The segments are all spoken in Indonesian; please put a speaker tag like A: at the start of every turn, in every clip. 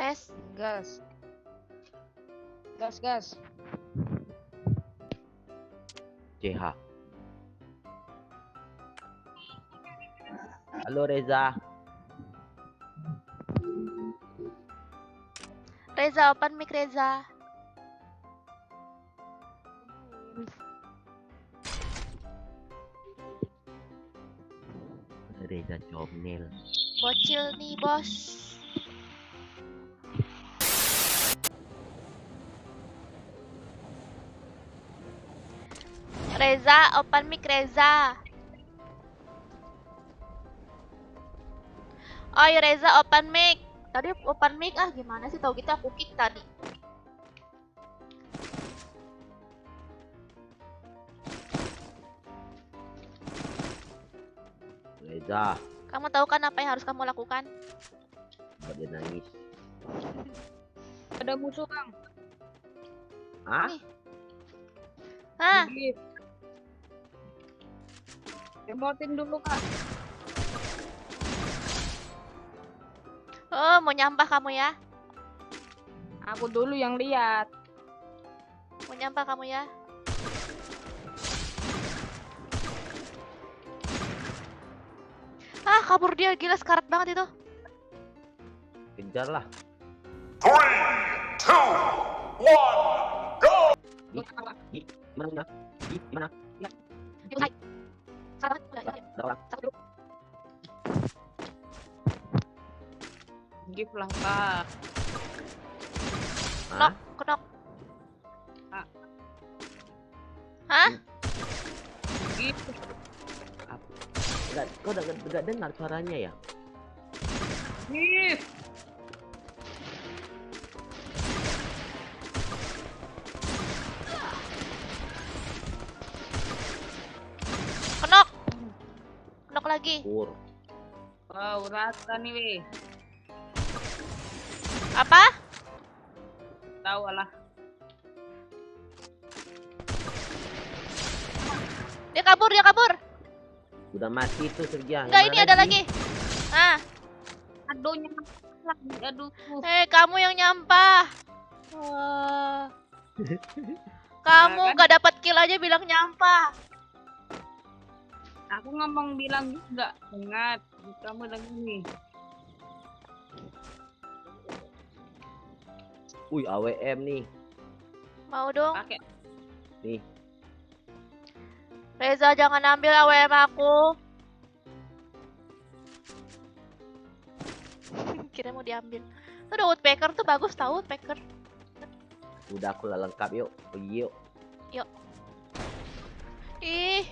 A: Tes.
B: Gas. Gas, gas.
C: CH. Halo Reza.
A: Reza, open mic Reza.
C: Reza Comnil.
A: Bocil nih, bos. Reza, open mic Reza. Oh ya Reza, open mic. Tadi open mic gimana sih, tau gitu aku kick tadi.
C: Reza.
A: Kamu tahu kan apa yang harus kamu lakukan?
C: Buat dia nangis.
B: Ada musuh, Bang.
C: Hah?
A: Nih. Hah?
B: Gigit. Emotin dulu, Kak.
A: Oh, mau nyampah kamu ya?
B: Aku dulu yang lihat.
A: Mau nyampah kamu ya? Kabur dia, gila sekarat banget itu.
C: Kejar lah.
D: 3, 2, 1, go!
C: Mana? Mana?
A: Usai. Sekarat banget. Udah,
C: Ada orang.
A: satu dulu.
B: Give lah, Kak.
A: Knock,
C: Hah?
A: knock.
B: Ah.
A: Hah?
B: Give.
C: Kau enggak dengar suaranya ya?
B: Give.
A: Knock. Knock lagi.
C: Pur.
B: Wow, rata nih, weh.
A: Apa?
B: Tahu lah.
A: Dia kabur, dia kabur.
C: Udah mati tuh Sergia.
A: Enggak, ini ada lagi.
B: Aduh, nyampah lagi. Aduh.
A: Kamu yang nyampah. Wah. Kamu
B: Nah, kan?
A: gak dapat kill aja bilang nyampah.
B: Aku ngomong bilang juga. Ingat, kamu lagi nih.
C: Wih, AWM nih.
A: Mau dong.
B: Pakai.
C: Nih.
A: Reza, jangan ambil AWM aku. Kira mau diambil. Tuh ada woodpecker tuh, bagus tau woodpecker.
C: Udah aku lah lengkap yuk. Pergi yuk.
A: Ih,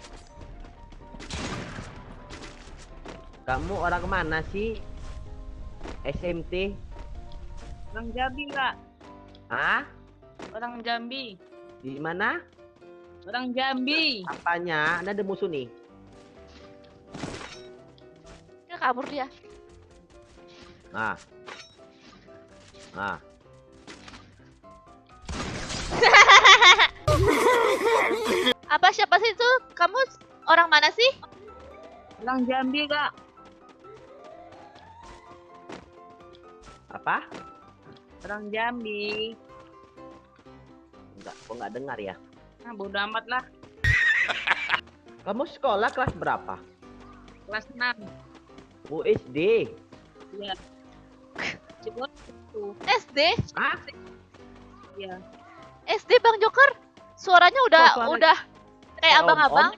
C: Kamu orang kemana sih? SMT?
B: Orang Jambi, Kak.
C: Hah?
B: Orang Jambi.
C: Di mana?
B: Orang Jambi.
C: Apanya? Ada musuh nih.
A: dia kabur dia.
C: Ah. Ah.
A: Apa siapa sih itu? Kamu orang mana sih?
B: Orang Jambi, Kak.
C: Apa?
B: Orang Jambi.
C: Enggak, kok enggak dengar ya?
B: Nah, bodo amat lah.
C: Kamu sekolah kelas berapa?
B: Kelas 6.
C: USD.
B: Iya. Cibot itu.
A: SD?
C: Ah?
B: Iya.
A: SD Bang Joker? Suaranya udah
C: Kok suara-
A: udah kayak
C: kayak
A: abang-abang.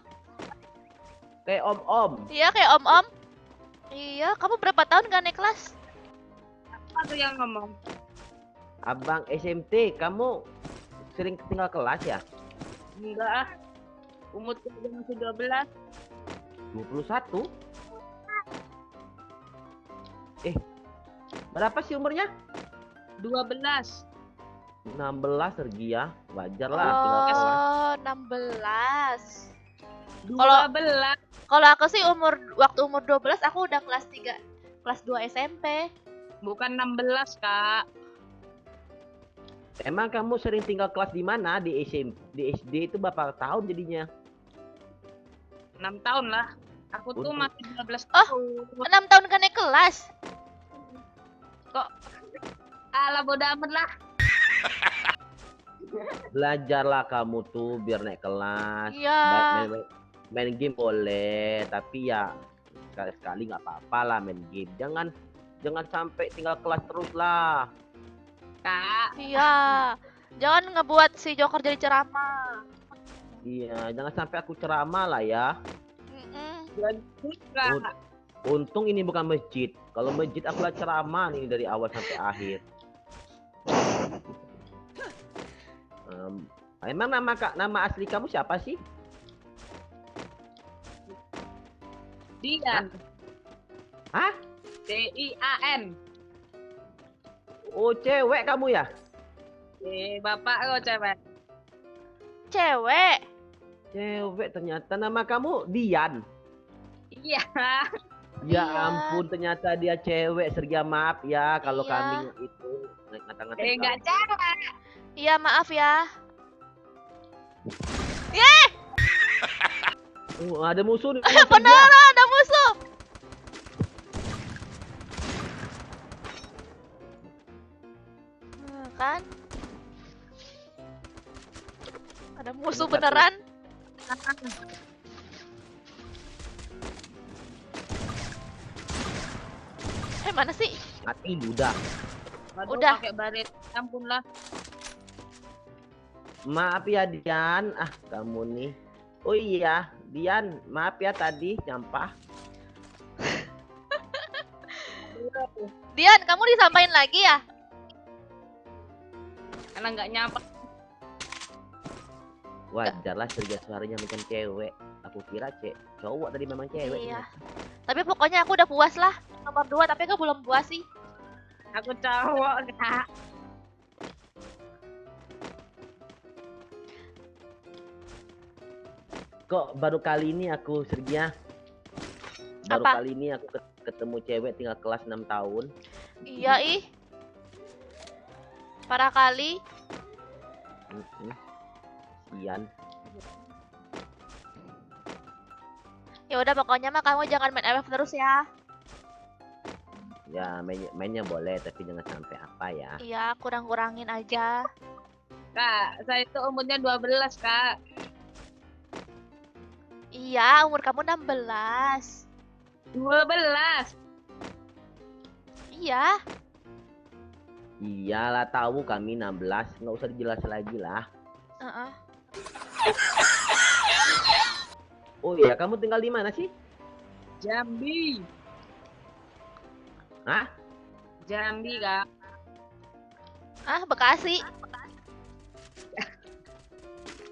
C: Kayak om-om.
A: Iya, kayak om-om. Iya, kamu berapa tahun gak naik kelas?
B: Apa tuh yang ngomong?
C: Abang SMT, kamu sering tinggal kelas ya?
B: Enggak ah. Umurku udah masih 12.
C: 21? Berapa sih umurnya?
B: 12.
C: 16 Sergia. Wajar lah tinggal kelas.
A: Oh, 16.
B: 12.
A: Kalau aku sih waktu umur 12 aku udah kelas 3, kelas 2 SMP.
B: Bukan 16, Kak.
C: Emang kamu sering tinggal kelas di mana? Di SD itu berapa tahun jadinya?
B: 6 tahun lah. Aku tuh
C: Untuk-
B: masih 12
A: Oh.
B: tahun.
A: 6 tahun gak naik kelas.
B: Kok Alah bodo amat lah.
C: Belajarlah kamu tuh biar naik kelas.
A: Iya.
C: Main game boleh, tapi ya sekali-sekali nggak apa-apa lah main game. Jangan sampai tinggal kelas terus lah.
B: Kak,
A: Iya. Jangan ngebuat si Joker jadi ceramah.
C: Iya, jangan sampai aku ceramah lah ya.
A: Mm-mm.
B: bagus Kak.
C: Untung ini bukan masjid. Kalau masjid aku lah ceramah nih dari awal sampai akhir. Emang nama asli kamu siapa sih?
B: Dian.
C: Hah?
B: DIAN.
C: Oh, cewek kamu ya?
B: Bapak lo cewek.
A: Cewek.
C: Cewek ternyata nama kamu Dian.
B: Iya.
C: Ya
A: Iya.
C: ampun, ternyata dia cewek. Sergia maaf ya kalau
A: Iya.
C: kami itu ngata-ngatain
B: Enggak
C: kamu.
B: cewek.
A: Iya, maaf ya.
C: Oh, ada musuh nih.
A: Beneran ada musuh. Kan? Ada musuh beneran. Mana sih?
C: Mati udah.
B: Waduh,
A: Udah.
B: pakai baret. Ampun lah.
C: Maaf ya Dian. Ah, kamu nih. Oh iya, Dian, maaf ya tadi nyampah.
A: Dian, kamu disampaikan lagi ya?
B: Karena nggak nyampe.
C: Wajar lah Sergia suaranya macam cewek. Aku kira cowok tadi memang cewek.
A: Iya. Tapi pokoknya aku udah puas lah. Nomor 2, tapi aku belum puas sih.
B: Aku cowok Kak.
C: Kok baru kali ini aku Sergia? Baru
A: Apa?
C: kali ini aku ketemu cewek tinggal kelas 6 tahun.
A: Iya, ih. Parah kali.
C: Sian.
A: Ya udah pokoknya mah kamu jangan main MF terus ya.
C: Ya mainnya boleh tapi jangan sampai apa ya.
A: Iya, kurang-kurangin aja.
B: Kak, saya itu umurnya 12 Kak.
A: Iya, umur kamu 16.
B: 12.
A: Iya.
C: Iyalah tahu kami 16, nggak usah dijelas lagi lah.
A: Heeh.
C: Oh iya, kamu tinggal di mana sih?
B: Jambi.
C: Hah?
B: Jambi Kak.
A: Ah, Bekasi.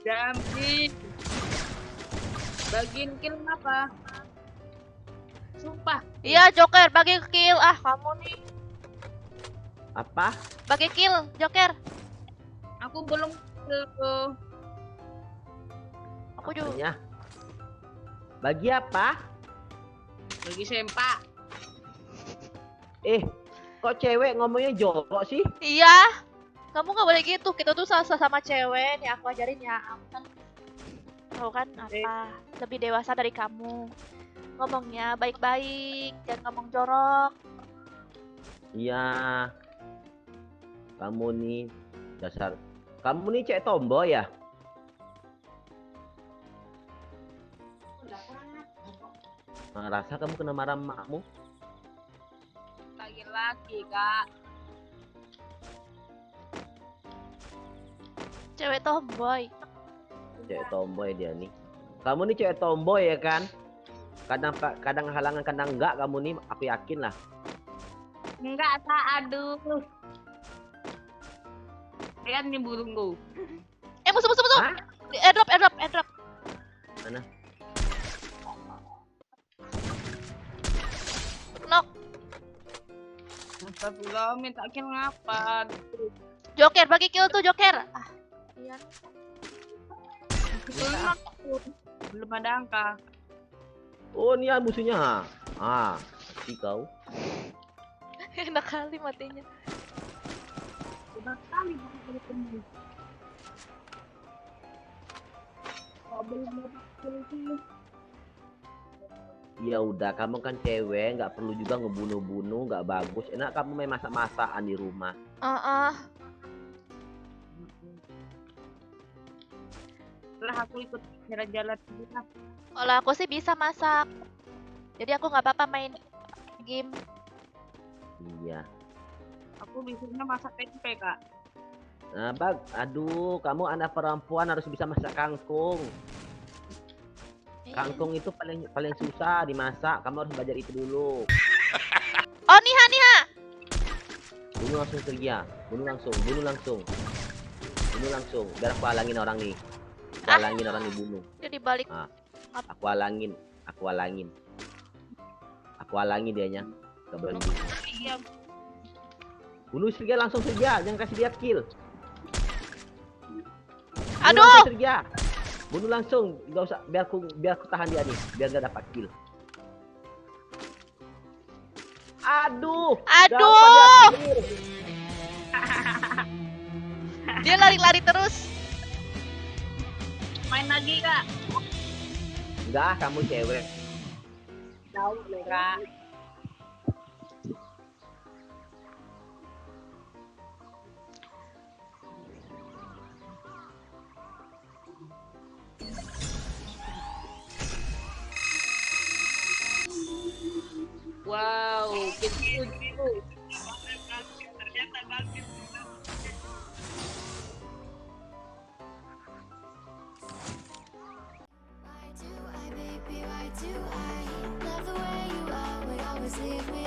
B: Jambi. Bagiin kill apa? Sumpah.
A: Iya, Joker, bagi kill. Ah, kamu nih.
C: Apa?
A: Bagi kill, Joker.
B: Aku belum kill tuh.
A: Aku juga.
C: Apanya? Bagi apa?
B: Bagi sempak.
C: Kok cewek ngomongnya jorok sih?
A: Iya. Kamu nggak boleh gitu. Kita tuh sama cewek. Nih aku ajarin ya. Aku kan tahu kan apa lebih dewasa dari kamu. Ngomongnya baik-baik, jangan ngomong jorok.
C: Iya. Kamu nih dasar. Kamu nih cewek tomboy ya? Rasa kamu kena marah emakmu?
B: Laki-laki Kak.
A: Cewek tomboy.
C: Cewek tomboy dia nih. Kamu nih cewek tomboy ya kan? Kadang halangan, kadang enggak kamu nih, aku yakin lah.
B: Enggak Kak, aduh. Lihat nih burungku.
A: Musuh.
C: Hah?
A: Airdrop.
C: Mana?
A: Knock.
B: Astagfirullah, minta kill ngapa?
A: Joker, bagi kill tuh Joker. Ah, iya.
B: Belum ada angka.
C: Oh, ini musuhnya. Si kau.
A: Enak kali matinya.
B: Udah kali baru ketemu. Kok belum dapat kill sih?
C: Ya udah, kamu kan cewek, nggak perlu juga ngebunuh-bunuh, nggak bagus. Enak kamu main masak-masakan di rumah.
B: Setelah aku ikut jalan-jalan dulu lah.
A: Kalau aku sih bisa masak. Jadi aku nggak apa-apa main game.
C: Iya.
B: Aku biasanya masak tempe, Kak.
C: Nah, aduh, kamu anak perempuan harus bisa masak kangkung. Kangkung itu paling susah dimasak. Kamu harus belajar itu dulu.
A: Oh, Niha, Niha.
C: Bunuh langsung Sergia. Bunuh langsung. Bunuh langsung. Biar aku halangin orang nih. Aku halangin orang nih bunuh.
A: Dia dibalik.
C: Ah, aku halangin. Aku halangin dianya. Gak boleh bunuh.
B: Iya,
C: Bunuh Sergia langsung Sergia. Jangan kasih dia kill. Bunuh
A: Aduh.
C: langsung, Sergia. Bunuh langsung. Gak usah. Biar aku tahan dia nih. Biar gak dapat kill. Aduh.
A: Aduh.
C: dapat dia kill.
A: Dia lari-lari terus.
B: main lagi, Kak.
C: Enggak, kamu cewek.
B: Tahu loh, Kak. Wow, kita ternyata bagus.
E: Why do I, baby, why do I love the way you always leave me